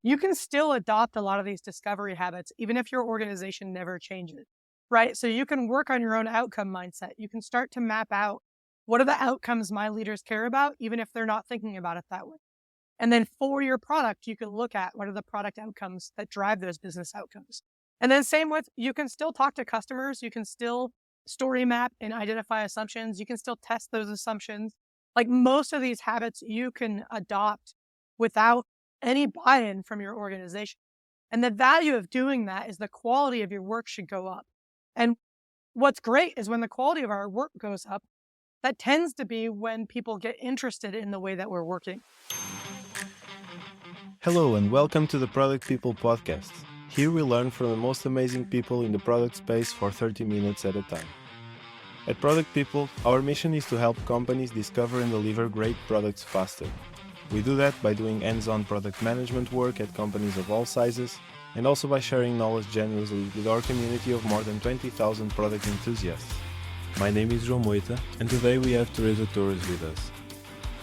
you can still adopt a lot of these discovery habits, even if your organization never changes, right? So you can work on your own outcome mindset. You can start to map out what are the outcomes my leaders care about, even if they're not thinking about it that way. And then for your product, you can look at what are the product outcomes that drive those business outcomes. And then same with, you can still talk to customers. You can still story map and identify assumptions. You can still test those assumptions. Like most of these habits you can adopt without any buy-in from your organization. And the value of doing that is the quality of your work should go up. And what's great is when the quality of our work goes up, that tends to be when people get interested in the way that we're working. Hello and welcome to the Product People podcast. Here we learn from the most amazing people in the product space for 30 minutes at a time. At Product People, our mission is to help companies discover and deliver great products faster. We do that by doing hands-on product management work at companies of all sizes, and also by sharing knowledge generously with our community of more than 20,000 product enthusiasts. My name is Joao Moita, and today we have Teresa Torres with us.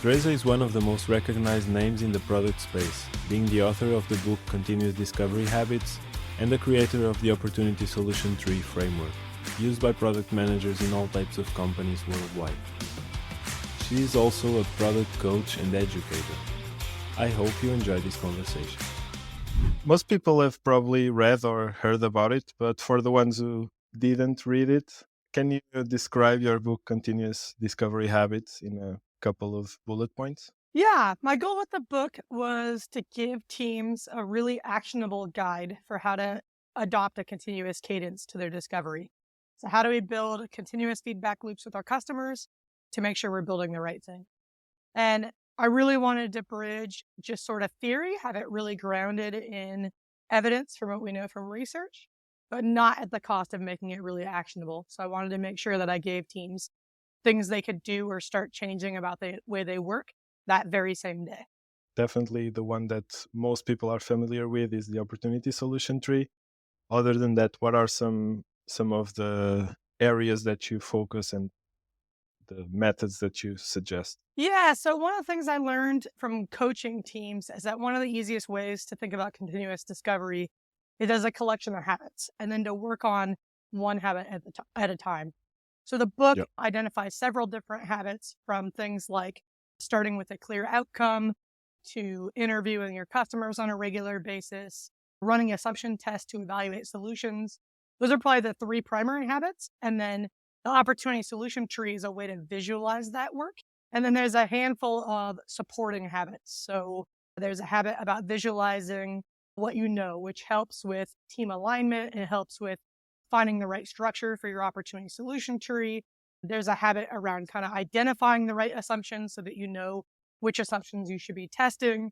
Teresa is one of the most recognized names in the product space, being the author of the book Continuous Discovery Habits and the creator of the Opportunity Solution Tree framework, used by product managers in all types of companies worldwide. She is also a product coach and educator. I hope you enjoy this conversation. Most people have probably read or heard about it, but for the ones who didn't read it, can you describe your book Continuous Discovery Habits in a couple of bullet points? Yeah, my goal with the book was to give teams a really actionable guide for how to adopt a continuous cadence to their discovery. So how do we build continuous feedback loops with our customers to make sure we're building the right thing? And I really wanted to bridge just sort of theory, have it really grounded in evidence from what we know from research, but not at the cost of making it really actionable. So I wanted to make sure that I gave teams things they could do or start changing about the way they work that very same day. Definitely the one that most people are familiar with is the Opportunity Solution Tree. Other than that, what are some of the areas that you focus and the methods that you suggest? Yeah, so one of the things I learned from coaching teams is that one of the easiest ways to think about continuous discovery is as a collection of habits and then to work on one habit at a time. So the book Yep. identifies several different habits, from things like starting with a clear outcome to interviewing your customers on a regular basis, running assumption tests to evaluate solutions. Those are probably the three primary habits. And then the opportunity solution tree is a way to visualize that work. And then there's a handful of supporting habits. So there's a habit about visualizing what you know, which helps with team alignment. It helps with finding the right structure for your opportunity solution tree. There's a habit around kind of identifying the right assumptions so that you know which assumptions you should be testing.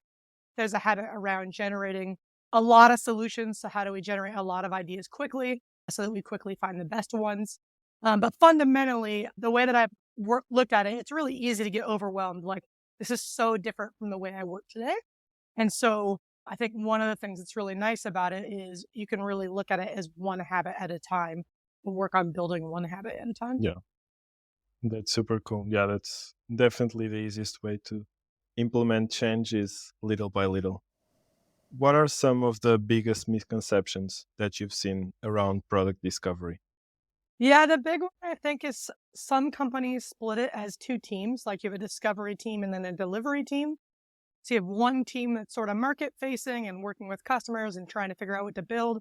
There's a habit around generating a lot of solutions. So how do we generate a lot of ideas quickly so that we quickly find the best ones? But fundamentally, the way that I've looked at it, it's really easy to get overwhelmed. Like, this is so different from the way I work today. And so I think one of the things that's really nice about it is you can really look at it as one habit at a time and work on building one habit at a time. Yeah, that's super cool. Yeah, that's definitely the easiest way to implement change is little by little. What are some of the biggest misconceptions that you've seen around product discovery? Yeah, the big one I think is some companies split it as two teams, like you have a discovery team and then a delivery team. So you have one team that's sort of market facing and working with customers and trying to figure out what to build.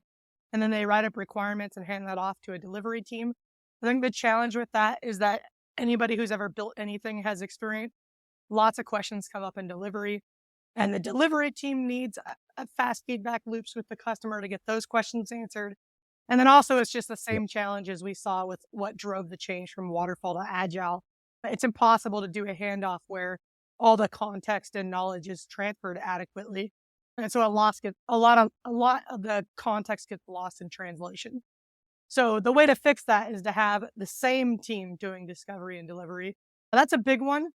And then they write up requirements and hand that off to a delivery team. I think the challenge with that is that anybody who's ever built anything has experienced lots of questions come up in delivery. And the delivery team needs a fast feedback loops with the customer to get those questions answered. And then also it's just the Yep. same challenge as we saw with what drove the change from waterfall to agile. It's impossible to do a handoff where all the context and knowledge is transferred adequately. And so a lot of the context gets lost in translation. So the way to fix that is to have the same team doing discovery and delivery. That's a big one.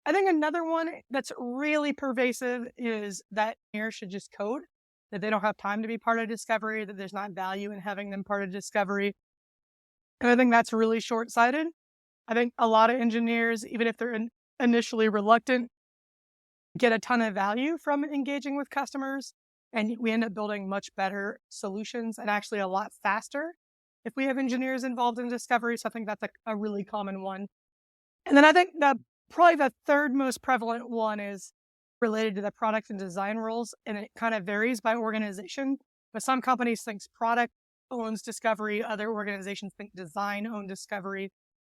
I think another one that's really pervasive is that engineers should just code, that they don't have time to be part of discovery, that there's not value in having them part of discovery. And I think that's really short-sighted. I think a lot of engineers, even if they're initially reluctant, get a ton of value from engaging with customers. And we end up building much better solutions and actually a lot faster if we have engineers involved in discovery. So I think that's a really common one. And then I think probably the third most prevalent one is related to the product and design roles. And it kind of varies by organization. But some companies think product owns discovery. Other organizations think design owns discovery.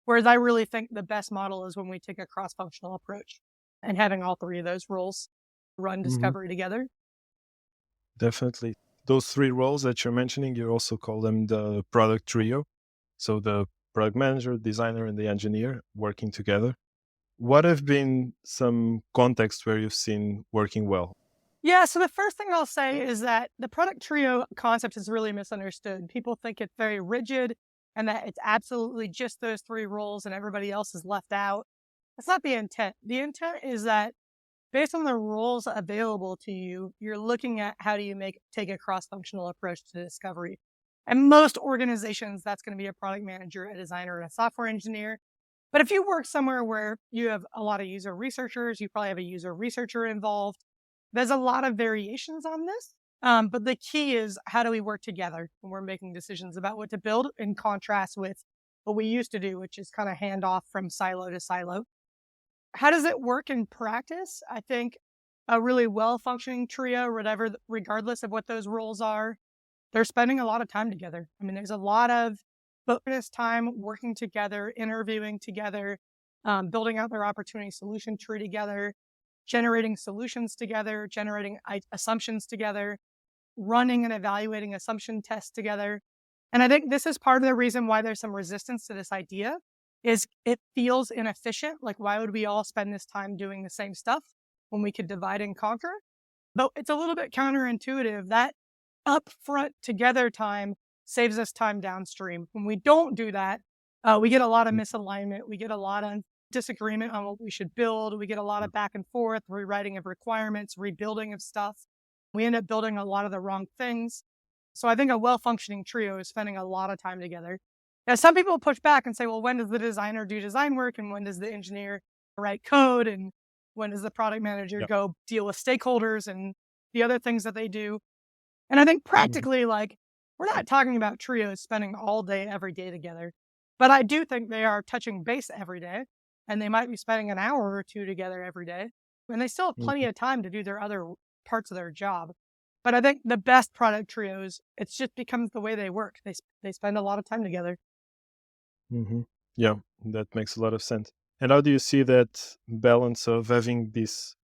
Whereas I really think the best model is when we take a cross-functional approach and having all three of those roles run discovery together. Definitely. Those three roles that you're mentioning, you also call them the product trio. So the product manager, designer, and the engineer working together. What have been some contexts where you've seen working well? Yeah, so the first thing I'll say is that the product trio concept is really misunderstood. People think it's very rigid and that it's absolutely just those three roles and everybody else is left out. That's not the intent. The intent is that based on the roles available to you, you're looking at how do you take a cross-functional approach to discovery. And most organizations, that's going to be a product manager, a designer, and a software engineer. But if you work somewhere where you have a lot of user researchers, you probably have a user researcher involved. There's a lot of variations on this. But the key is how do we work together when we're making decisions about what to build in contrast with what we used to do, which is kind of hand off from silo to silo. How does it work in practice? I think a really well-functioning trio, regardless of what those roles are, they're spending a lot of time together. I mean, there's a lot of focus time working together, interviewing together, building out their opportunity solution tree together, generating solutions together, generating assumptions together, running and evaluating assumption tests together. And I think this is part of the reason why there's some resistance to this idea is it feels inefficient. Like, why would we all spend this time doing the same stuff when we could divide and conquer? But it's a little bit counterintuitive. That upfront together time saves us time downstream. When we don't do that, we get a lot of misalignment. We get a lot of disagreement on what we should build. We get a lot of back and forth, rewriting of requirements, rebuilding of stuff. We end up building a lot of the wrong things. So I think a well-functioning trio is spending a lot of time together. Now, some people push back and say, well, when does the designer do design work? And when does the engineer write code? And when does the product manager go deal with stakeholders and the other things that they do? And I think practically, like, we're not talking about trios spending all day, every day together. But I do think they are touching base every day. And they might be spending an hour or two together every day. And they still have plenty of time to do their other parts of their job. But I think the best product trios, it just becomes the way they work. They spend a lot of time together. Yeah, that makes a lot of sense. And how do you see that balance of having this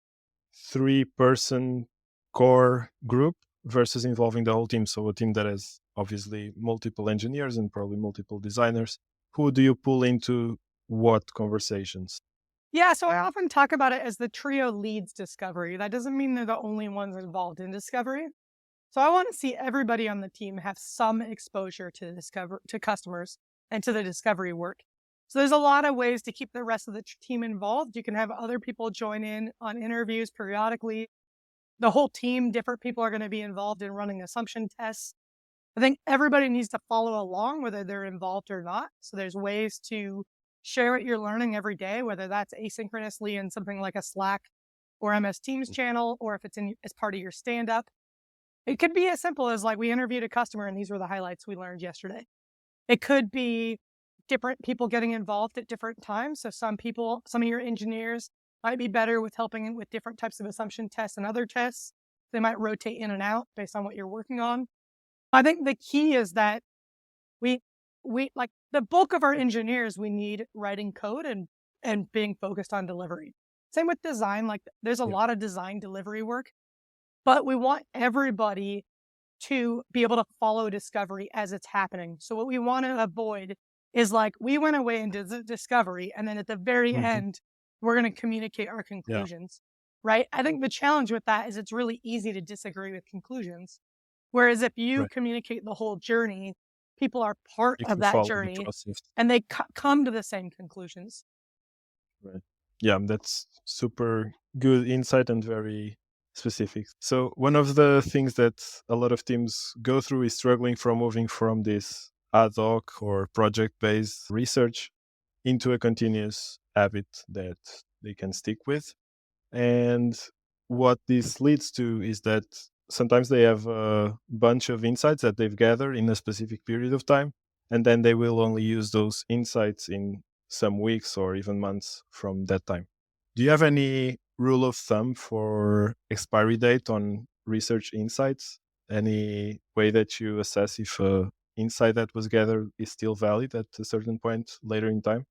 3-person core group versus involving the whole team? So a team that has obviously multiple engineers and probably multiple designers. Who do you pull into what conversations? Yeah, so I often talk about it as the trio leads discovery. That doesn't mean they're the only ones involved in discovery. So I want to see everybody on the team have some exposure to customers and to the discovery work. So there's a lot of ways to keep the rest of the team involved. You can have other people join in on interviews periodically. The whole team, different people are going to be involved in running assumption tests. I think everybody needs to follow along, whether they're involved or not. So there's ways to share what you're learning every day, whether that's asynchronously in something like a Slack or MS Teams channel, or if it's as part of your stand-up. It could be as simple as like we interviewed a customer and these were the highlights we learned yesterday. It could be different people getting involved at different times. So some of your engineers might be better with helping with different types of assumption tests and other tests. They might rotate in and out based on what you're working on. I think the key is that we like the bulk of our engineers, we need writing code and being focused on delivery. Same with design. Like there's a lot of design delivery work, but we want everybody to be able to follow discovery as it's happening. So what we want to avoid is like we went away and did the discovery, and then at the very end, we're going to communicate our conclusions, right? I think the challenge with that is it's really easy to disagree with conclusions. Whereas if you communicate the whole journey, people are part of that journey and they come to the same conclusions. Right. Yeah, that's super good insight and very specific. So one of the things that a lot of teams go through is struggling from moving from this ad hoc or project-based research into a continuous habit that they can stick with. And what this leads to is that sometimes they have a bunch of insights that they've gathered in a specific period of time, and then they will only use those insights in some weeks or even months from that time. Do you have any rule of thumb for expiry date on research insights? Any way that you assess if a insight that was gathered is still valid at a certain point later in time?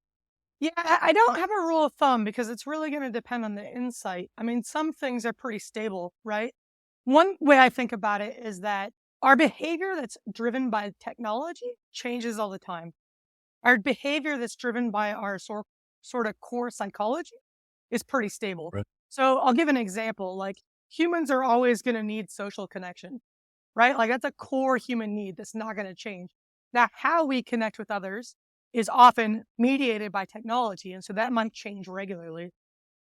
Yeah, I don't have a rule of thumb because it's really going to depend on the insight. I mean, some things are pretty stable, right? One way I think about it is that our behavior that's driven by technology changes all the time. Our behavior that's driven by our sort of core psychology is pretty stable. Right. So I'll give an example. Like humans are always going to need social connection, right? Like that's a core human need that's not going to change. Now, how we connect with others is often mediated by technology. And so that might change regularly.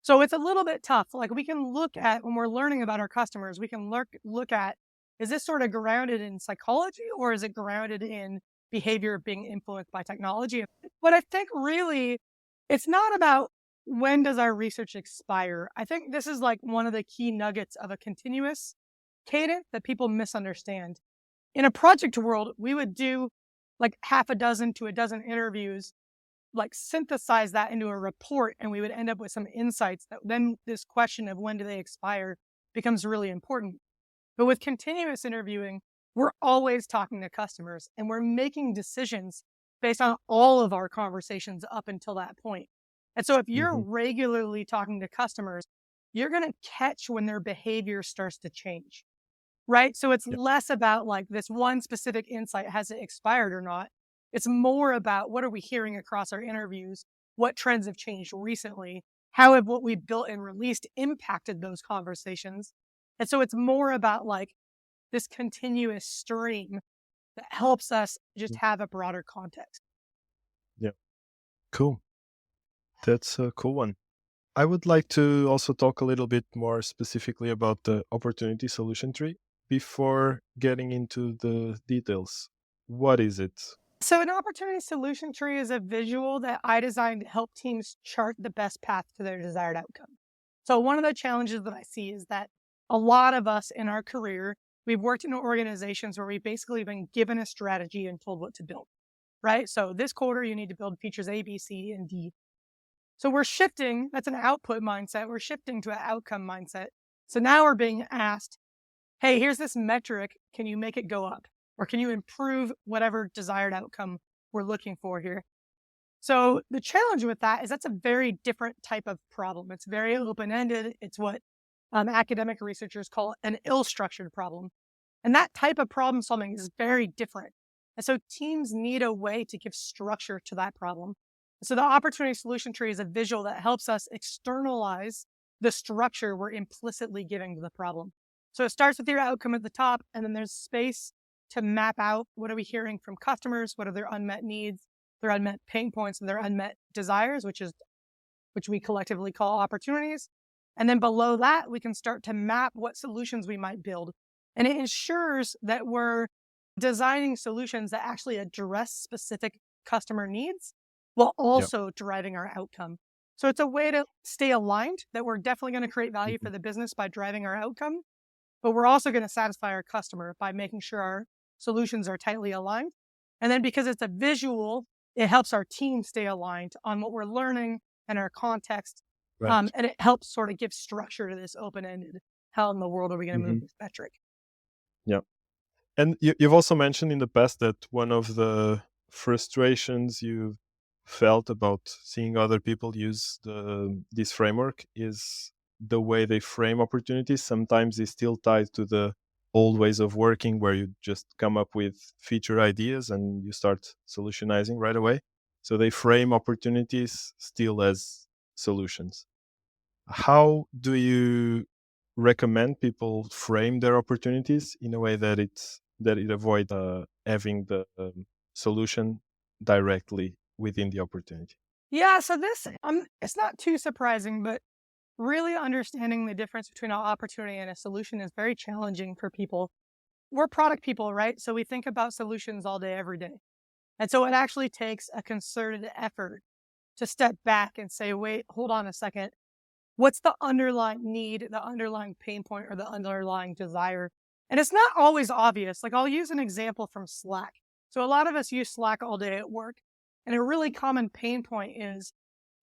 So it's a little bit tough. Like we can look at when we're learning about our customers, we can look at, is this sort of grounded in psychology or is it grounded in behavior being influenced by technology? But I think really it's not about when does our research expire. I think this is like one of the key nuggets of a continuous cadence that people misunderstand. In a project world, we would do like half a dozen to a dozen interviews, like synthesize that into a report, and we would end up with some insights that then this question of when do they expire becomes really important. But with continuous interviewing, we're always talking to customers and we're making decisions based on all of our conversations up until that point. And so if you're Mm-hmm. regularly talking to customers, you're going to catch when their behavior starts to change. Right? So it's Yeah. less about like this one specific insight, has it expired or not? It's more about what are we hearing across our interviews? What trends have changed recently? How have what we built and released impacted those conversations? And so it's more about like this continuous stream that helps us just have a broader context. Yeah. Cool. That's a cool one. I would like to also talk a little bit more specifically about the opportunity solution tree before getting into the details. What is it? So an opportunity solution tree is a visual that I designed to help teams chart the best path to their desired outcome. So one of the challenges that I see is that a lot of us in our career, we've worked in organizations where we've basically been given a strategy and told what to build, right? So this quarter, you need to build features A, B, C, and D. So we're shifting, that's an output mindset. We're shifting to an outcome mindset. So now we're being asked, hey, here's this metric. Can you make it go up? Or can you improve whatever desired outcome we're looking for here? So the challenge with that is that's a very different type of problem. It's very open-ended. It's what academic researchers call an ill-structured problem. And that type of problem solving is very different. And so teams need a way to give structure to that problem. So the opportunity solution tree is a visual that helps us externalize the structure we're implicitly giving to the problem. So it starts with your outcome at the top, and then there's space to map out what are we hearing from customers, what are their unmet needs, their unmet pain points, and their unmet desires, which we collectively call opportunities. And then below that, we can start to map what solutions we might build. And it ensures that we're designing solutions that actually address specific customer needs while Yeah. also driving our outcome. So it's a way to stay aligned that we're definitely going to create value Mhm. for the business by driving our outcome, but we're also going to satisfy our customer by making sure our solutions are tightly aligned. And then because it's a visual, it helps our team stay aligned on what we're learning and our context. Right. And it helps sort of give structure to this open-ended, how in the world are we going to move Hmm. this metric? Yeah. And you've also mentioned in the past that one of the frustrations you felt about seeing other people use this framework is the way they frame opportunities. Sometimes is still tied to the old ways of working where you just come up with feature ideas and you start solutionizing right away. So they frame opportunities still as solutions. How do you recommend people frame their opportunities in a way that it avoid having the solution directly within the opportunity? Yeah, so this it's not too surprising, but really understanding the difference between an opportunity and a solution is very challenging for people. We're product people, right? So we think about solutions all day, every day. And so it actually takes a concerted effort to step back and say, wait, hold on a second. What's the underlying need, the underlying pain point, or the underlying desire And it's not always obvious. Like I'll use an example from Slack. So a lot of us use Slack all day at work. And a really common pain point is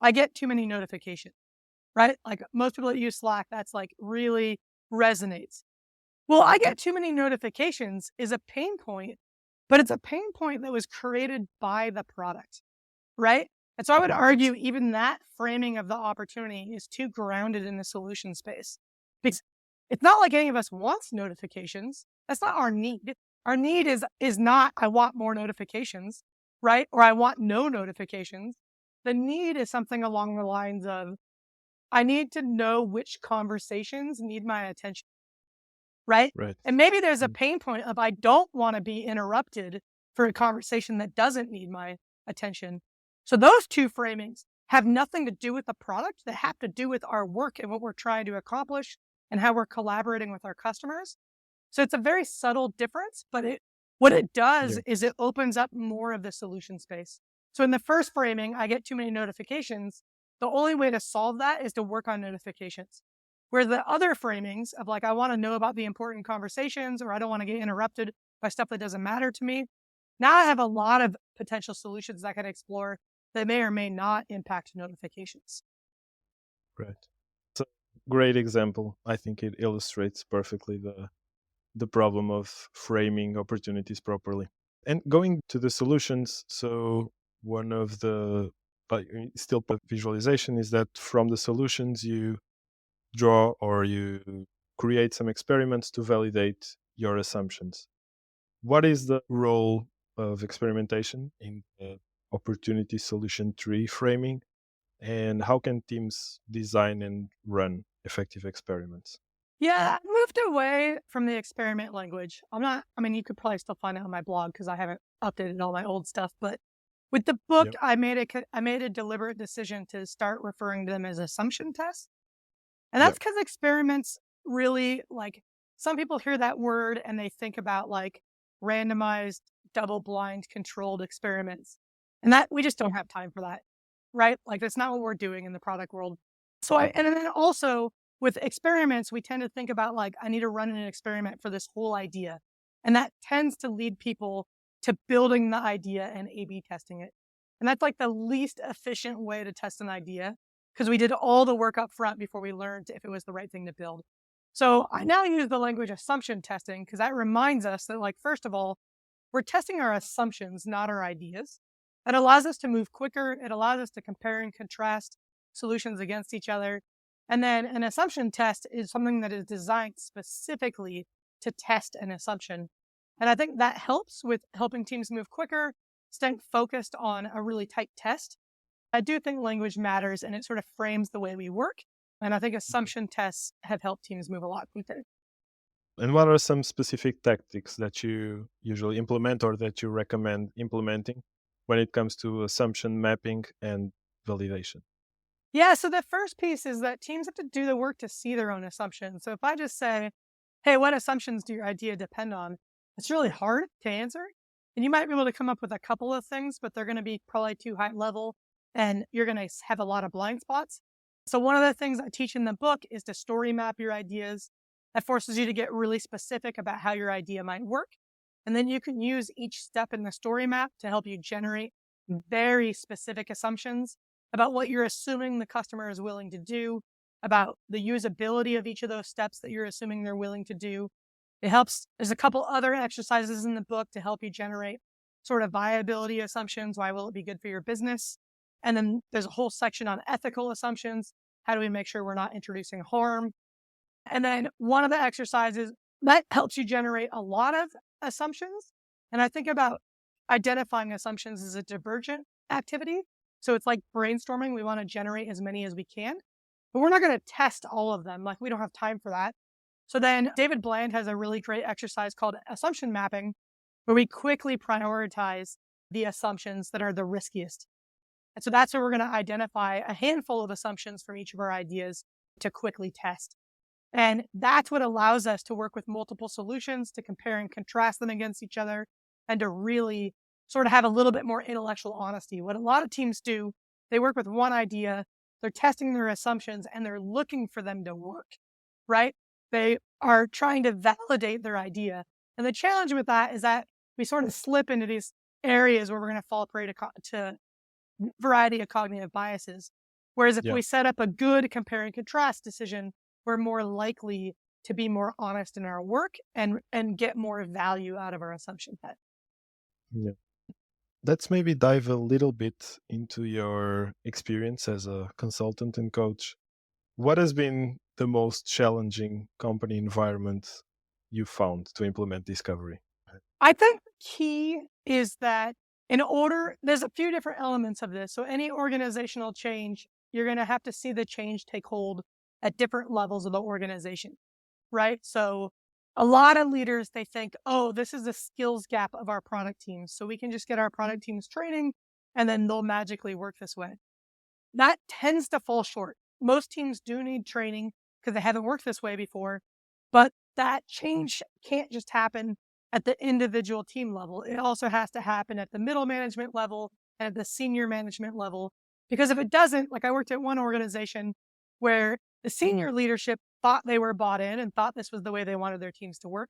I get too many notifications, right? Like most people that use Slack, that's like really resonates. Well, I get too many notifications is a pain point, but it's a pain point that was created by the product, right? And so I would argue even that framing of the opportunity is too grounded in the solution space because it's not like any of us wants notifications. That's not our need. Our need is not, I want more notifications, right? Or I want no notifications. The need is something along the lines of, I need to know which conversations need my attention, right? Right. And maybe there's a pain point of, I don't want to be interrupted for a conversation that doesn't need my attention. So those two framings have nothing to do with the product. They have to do with our work and what we're trying to accomplish and how we're collaborating with our customers. So it's a very subtle difference, but what it does is it opens up more of the solution space. So in the first framing, I get too many notifications. The only way to solve that is to work on notifications. Where the other framings of like, I want to know about the important conversations, or I don't want to get interrupted by stuff that doesn't matter to me. Now I have a lot of potential solutions that I can explore that may or may not impact notifications. Right. It's a great example. I think it illustrates perfectly the problem of framing opportunities properly. And going to the solutions, so one of the, but still visualization is that from the solutions you draw or you create some experiments to validate your assumptions. What is the role of experimentation in the opportunity solution tree framing, and how can teams design and run effective experiments? Yeah, I moved away from the experiment language. You could probably still find it on my blog because I haven't updated all my old stuff. But with the book, Yep. I made a deliberate decision to start referring to them as assumption tests. And that's because experiments really, like, some people hear that word and they think about like randomized, double blind controlled experiments. And that we just don't have time for that, right? Like that's not what we're doing in the product world. And then also with experiments, we tend to think about like, I need to run an experiment for this whole idea. And that tends to lead people to building the idea and A/B testing it. And that's like the least efficient way to test an idea because we did all the work up front before we learned if it was the right thing to build. So I now use the language assumption testing because that reminds us that, like, first of all, we're testing our assumptions, not our ideas. That allows us to move quicker. It allows us to compare and contrast solutions against each other. And then an assumption test is something that is designed specifically to test an assumption. And I think that helps with helping teams move quicker, staying focused on a really tight test. I do think language matters and it sort of frames the way we work. And I think assumption tests have helped teams move a lot quicker. And what are some specific tactics that you usually implement or that you recommend implementing when it comes to assumption mapping and validation? Yeah, so the first piece is that teams have to do the work to see their own assumptions. So if I just say, hey, what assumptions do your idea depend on? It's really hard to answer. And you might be able to come up with a couple of things, but they're going to be probably too high level and you're going to have a lot of blind spots. So one of the things I teach in the book is to story map your ideas. That forces you to get really specific about how your idea might work. And then you can use each step in the story map to help you generate very specific assumptions about what you're assuming the customer is willing to do, about the usability of each of those steps that you're assuming they're willing to do. It helps. There's a couple other exercises in the book to help you generate sort of viability assumptions. Why will it be good for your business? And then there's a whole section on ethical assumptions. How do we make sure we're not introducing harm? And then one of the exercises that helps you generate a lot of assumptions. And I think about identifying assumptions as a divergent activity. So it's like brainstorming. We want to generate as many as we can, but we're not going to test all of them. Like we don't have time for that. So then David Bland has a really great exercise called assumption mapping, where we quickly prioritize the assumptions that are the riskiest. And so that's where we're going to identify a handful of assumptions from each of our ideas to quickly test. And that's what allows us to work with multiple solutions, to compare and contrast them against each other, and to really sort of have a little bit more intellectual honesty. What a lot of teams do, they work with one idea, they're testing their assumptions, and they're looking for them to work, right? They are trying to validate their idea. And the challenge with that is that we sort of slip into these areas where we're going to fall prey to variety of cognitive biases. Whereas if Yeah. we set up a good compare and contrast decision, we're more likely to be more honest in our work and get more value out of our assumption set. Yeah. Let's maybe dive a little bit into your experience as a consultant and coach. What has been the most challenging company environment you found to implement discovery? I think the key is that there's a few different elements of this. So any organizational change, you're going to have to see the change take hold at different levels of the organization, right? So a lot of leaders, they think, oh, this is a skills gap of our product teams. So we can just get our product teams training and then they'll magically work this way. That tends to fall short. Most teams do need training because they haven't worked this way before, but that change can't just happen at the individual team level. It also has to happen at the middle management level and at the senior management level. Because if it doesn't, like I worked at one organization where the senior leadership thought they were bought in and thought this was the way they wanted their teams to work.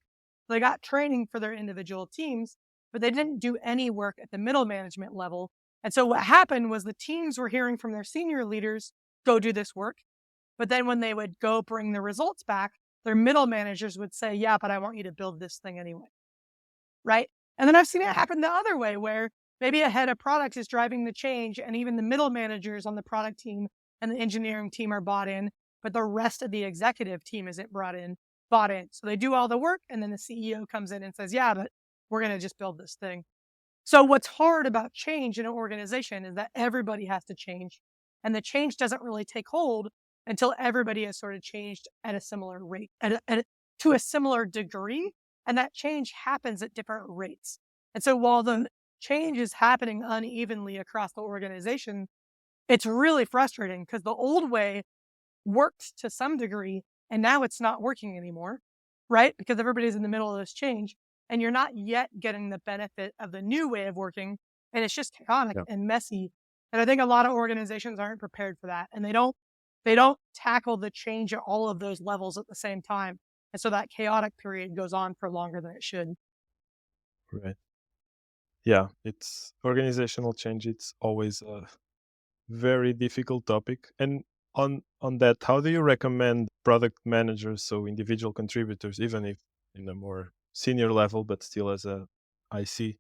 They got training for their individual teams, but they didn't do any work at the middle management level. And so what happened was the teams were hearing from their senior leaders, go do this work. But then when they would go bring the results back, their middle managers would say, yeah, but I want you to build this thing anyway. Right. And then I've seen it happen the other way where maybe a head of product is driving the change and even the middle managers on the product team and the engineering team are bought in, but the rest of the executive team isn't bought in. So they do all the work and then the CEO comes in and says, yeah, but we're going to just build this thing. So what's hard about change in an organization is that everybody has to change. And the change doesn't really take hold until everybody has sort of changed at a similar rate, to a similar degree. And that change happens at different rates. And so while the change is happening unevenly across the organization, it's really frustrating because the old way worked to some degree and now it's not working anymore, right? Because everybody's in the middle of this change and you're not yet getting the benefit of the new way of working. And it's just chaotic Yeah. and messy. And I think a lot of organizations aren't prepared for that. And they don't tackle the change at all of those levels at the same time. And so that chaotic period goes on for longer than it should. Right. Yeah, it's organizational change. It's always a very difficult topic. And on that, how do you recommend product managers, so individual contributors, even if in a more senior level, but still as a IC,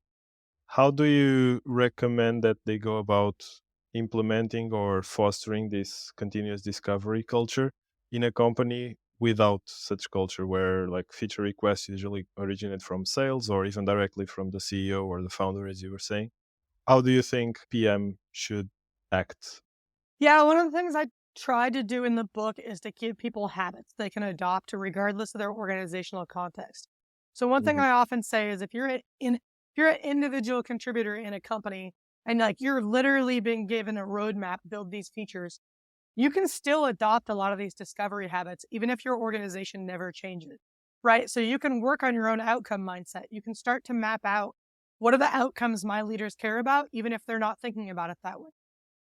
how do you recommend that they go about implementing or fostering this continuous discovery culture in a company without such culture, where like feature requests usually originate from sales or even directly from the CEO or the founder, as you were saying? How do you think PM should act? Yeah, one of the things I tried to do in the book is to give people habits they can adopt regardless of their organizational context. So one thing Mhm. I often say is if you're an individual contributor in a company and like you're literally being given a roadmap, build these features, you can still adopt a lot of these discovery habits, even if your organization never changes, right? So you can work on your own outcome mindset. You can start to map out what are the outcomes my leaders care about, even if they're not thinking about it that way,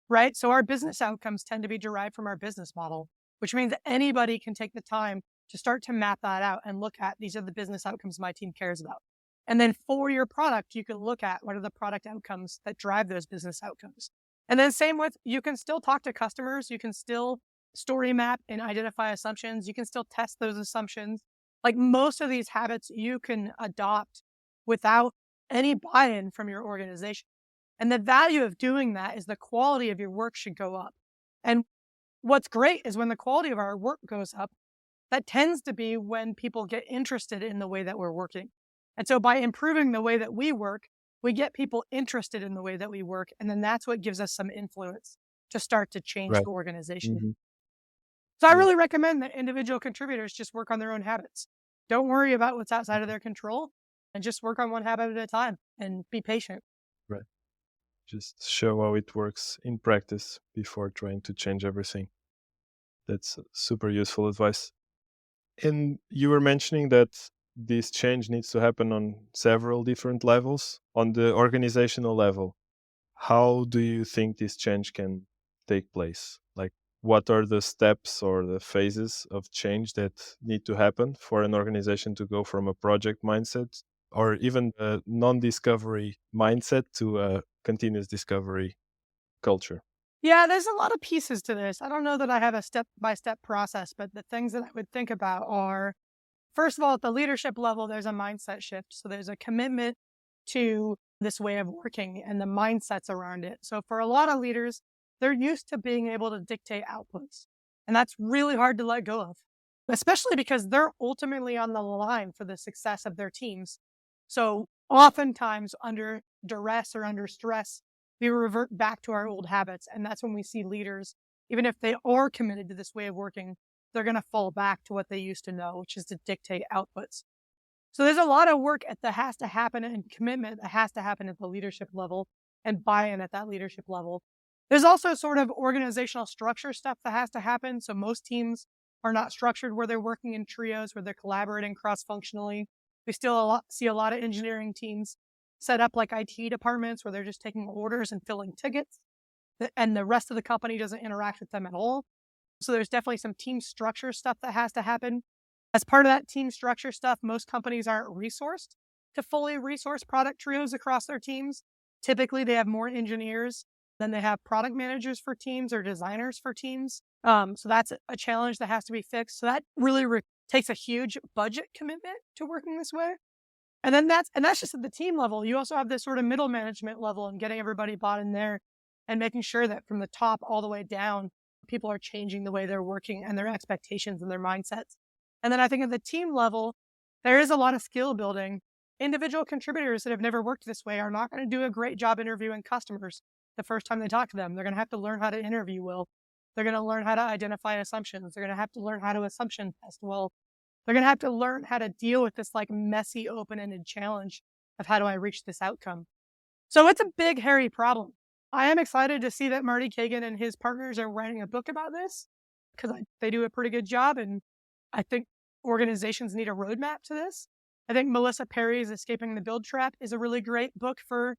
right? So our business outcomes tend to be derived from our business model, which means that anybody can take the time to start to map that out and look at these are the business outcomes my team cares about. And then for your product, you can look at what are the product outcomes that drive those business outcomes. And then same with, you can still talk to customers. You can still story map and identify assumptions. You can still test those assumptions. Like most of these habits you can adopt without any buy-in from your organization. And the value of doing that is the quality of your work should go up. And what's great is when the quality of our work goes up, that tends to be when people get interested in the way that we're working. And so by improving the way that we work, we get people interested in the way that we work. And then that's what gives us some influence to start to change Right. the organization. Hmm. So I Yeah. really recommend that individual contributors just work on their own habits. Don't worry about what's outside of their control and just work on one habit at a time and be patient. Right. Just show how it works in practice before trying to change everything. That's super useful advice. And you were mentioning that this change needs to happen on several different levels. On the organizational level, how do you think this change can take place? Like, what are the steps or the phases of change that need to happen for an organization to go from a project mindset or even a non-discovery mindset to a continuous discovery culture? Yeah, there's a lot of pieces to this. I don't know that I have a step-by-step process, but the things that I would think about are, first of all, at the leadership level, there's a mindset shift. So there's a commitment to this way of working and the mindsets around it. So for a lot of leaders, they're used to being able to dictate outputs. And that's really hard to let go of, especially because they're ultimately on the line for the success of their teams. So oftentimes under duress or under stress, we revert back to our old habits. And that's when we see leaders, even if they are committed to this way of working, they're going to fall back to what they used to know, which is to dictate outputs. So there's a lot of work that has to happen and commitment that has to happen at the leadership level and buy-in at that leadership level. There's also sort of organizational structure stuff that has to happen. So most teams are not structured where they're working in trios, where they're collaborating cross-functionally. We still see a lot of engineering teams set up like IT departments where they're just taking orders and filling tickets, and the rest of the company doesn't interact with them at all. So there's definitely some team structure stuff that has to happen. As part of that team structure stuff, most companies aren't resourced to fully resource product trios across their teams. Typically, they have more engineers than they have product managers for teams or designers for teams. So that's a challenge that has to be fixed. So that really takes a huge budget commitment to working this way. And then that's just at the team level. You also have this sort of middle management level and getting everybody bought in there and making sure that from the top all the way down, people are changing the way they're working and their expectations and their mindsets. And then I think at the team level, there is a lot of skill building. Individual contributors that have never worked this way are not going to do a great job interviewing customers the first time they talk to them. They're going to have to learn how to interview well. They're going to learn how to identify assumptions. They're going to have to learn how to assumption test well. They're going to have to learn how to deal with this like messy, open-ended challenge of how do I reach this outcome. So it's a big, hairy problem. I am excited to see that Marty Kagan and his partners are writing a book about this because they do a pretty good job. And I think organizations need a roadmap to this. I think Melissa Perry's Escaping the Build Trap is a really great book for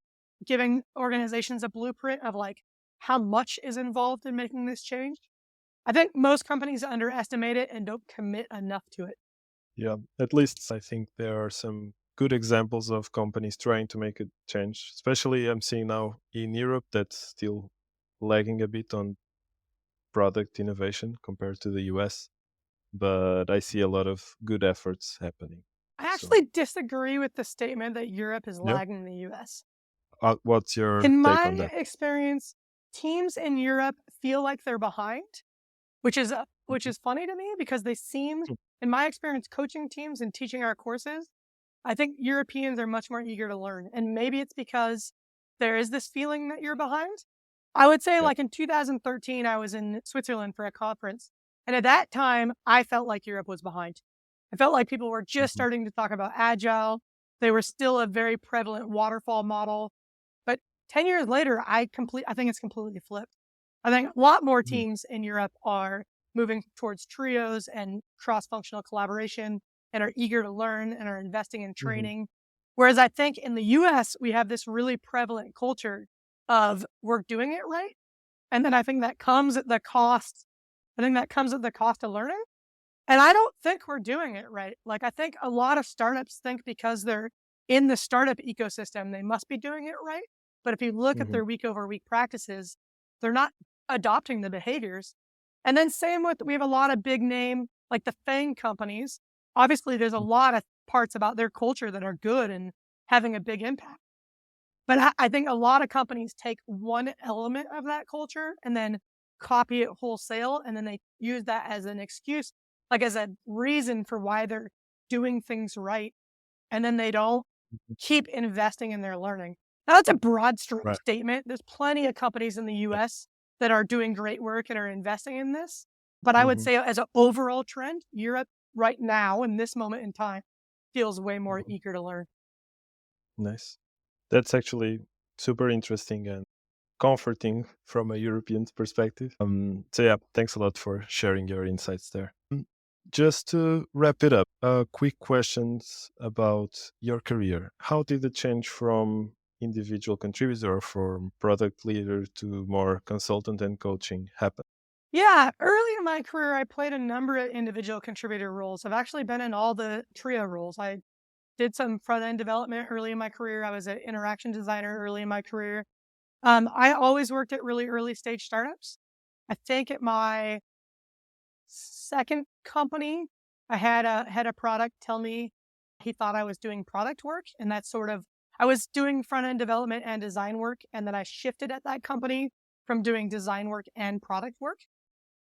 giving organizations a blueprint of like how much is involved in making this change. I think most companies underestimate it and don't commit enough to it. Yeah, at least I think there are some good examples of companies trying to make a change. Especially I'm seeing now in Europe that's still lagging a bit on product innovation compared to the US, but I see a lot of good efforts happening. I So, actually disagree with the statement that Europe is yeah. lagging the US. What's your In take my on that? experience, teams in Europe feel like they're behind, which Mhm. is funny to me because they seem, in my experience, coaching teams and teaching our courses, I think Europeans are much more eager to learn. And maybe it's because there is this feeling that you're behind. I would say, Yeah. like in 2013, I was in Switzerland for a conference. And at that time, I felt like Europe was behind. I felt like people were just Mhm. starting to talk about agile. They were still a very prevalent waterfall model. But 10 years later, I think it's completely flipped. I think a lot more Mhm. teams in Europe are moving towards trios and cross-functional collaboration and are eager to learn and are investing in Mhm. training. Whereas I think in the US, we have this really prevalent culture of we're doing it right. And then I think that comes at the cost. I think that comes at the cost of learning. And I don't think we're doing it right. Like, I think a lot of startups think because they're in the startup ecosystem, they must be doing it right. But if you look at Mhm. their week over week practices, they're not adopting the behaviors. And then same with, we have a lot of big name, like the FANG companies. Obviously, there's a lot of parts about their culture that are good and having a big impact. But I think a lot of companies take one element of that culture and then copy it wholesale, and then they use that as an excuse, like as a reason for why they're doing things right, and then they don't Mhm. keep investing in their learning. Now, that's a broad stroke Right. statement. There's plenty of companies in the Yeah. US that are doing great work and are investing in this. But I would Mhm. say as an overall trend, Europe right now in this moment in time feels way more Mhm. eager to learn. Nice. That's actually super interesting and comforting from a European perspective. So yeah, thanks a lot for sharing your insights there. Just to wrap it up, quick questions about your career. How did the change from individual contributor or from product leader to more consultant and coaching happen? Yeah, early in my career, I played a number of individual contributor roles. I've actually been in all the trio roles. I did some front end development early in my career. I was an interaction designer early in my career. I always worked at really early stage startups. I think at my second company, I had a head of product tell me he thought I was doing product work. And that's sort of, I was doing front end development and design work. And then I shifted at that company from doing design work and product work.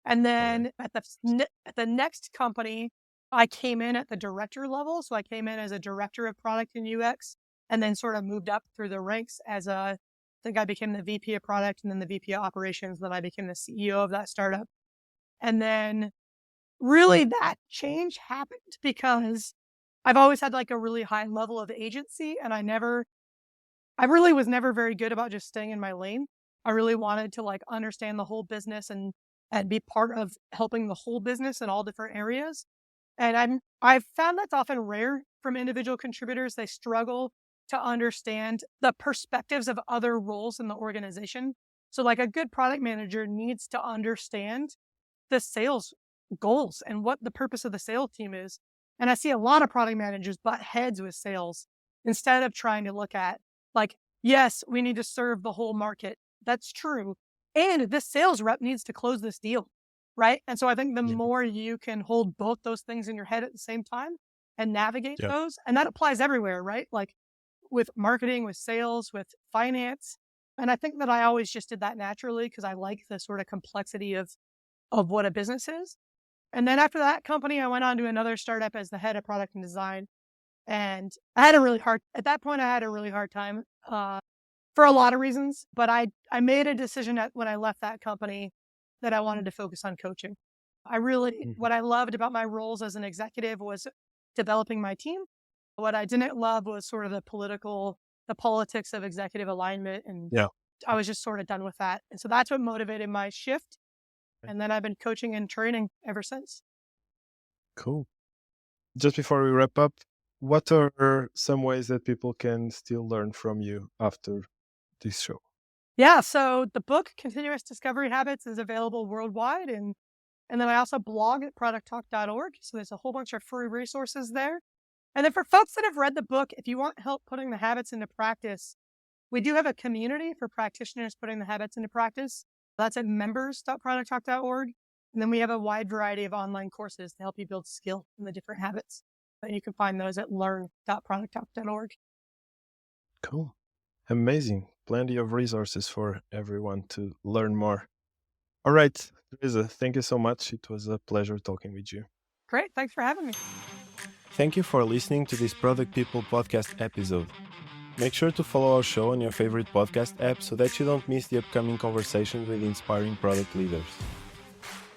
And All right. then at the next company, I came in at the director level. So I came in as a director of product and UX, and then sort of moved up through the ranks as I think I became the VP of product and then the VP of operations. Then I became the CEO of that startup. And then really that change happened because I've always had like a really high level of agency, and I really was never very good about just staying in my lane. I really wanted to like understand the whole business and be part of helping the whole business in all different areas. And I've found that's often rare from individual contributors. They struggle to understand the perspectives of other roles in the organization. So like a good product manager needs to understand the sales goals and what the purpose of the sales team is. And I see a lot of product managers butt heads with sales instead of trying to look at like, yes, we need to serve the whole market. That's true. And this sales rep needs to close this deal. Right. And so I think the Yeah. more you can hold both those things in your head at the same time and navigate Yeah. those, and that applies everywhere, right? Like with marketing, with sales, with finance. And I think that I always just did that naturally because I like the sort of complexity of what a business is. And then after that company, I went on to another startup as the head of product and design. And at that point, I had a really hard time for a lot of reasons. But I made a decision when I left that company that I wanted to focus on coaching. Mhm. What I loved about my roles as an executive was developing my team. What I didn't love was sort of the politics of executive alignment. And Yeah. I was just sort of done with that. And so that's what motivated my shift. Okay. And then I've been coaching and training ever since. Cool. Just before we wrap up, what are some ways that people can still learn from you after this show? Yeah. So the book Continuous Discovery Habits is available worldwide. And then I also blog at producttalk.org. So there's a whole bunch of free resources there. And then for folks that have read the book, if you want help putting the habits into practice, we do have a community for practitioners putting the habits into practice. That's at members.producttalk.org. And then we have a wide variety of online courses to help you build skill in the different habits. And you can find those at learn.producttalk.org. Cool. Amazing. Plenty of resources for everyone to learn more. All right, Teresa, thank you so much. It was a pleasure talking with you. Great. Thanks for having me. Thank you for listening to this Product People podcast episode. Make sure to follow our show on your favorite podcast app so that you don't miss the upcoming conversations with inspiring product leaders.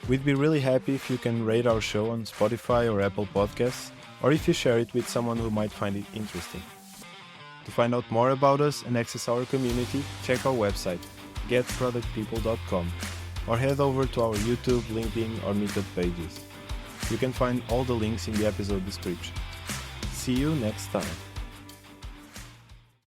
We'd be really happy if you can rate our show on Spotify or Apple Podcasts, or if you share it with someone who might find it interesting. To find out more about us and access our community, check our website, getproductpeople.com, or head over to our YouTube, LinkedIn, or Meetup pages. You can find all the links in the episode description. See you next time.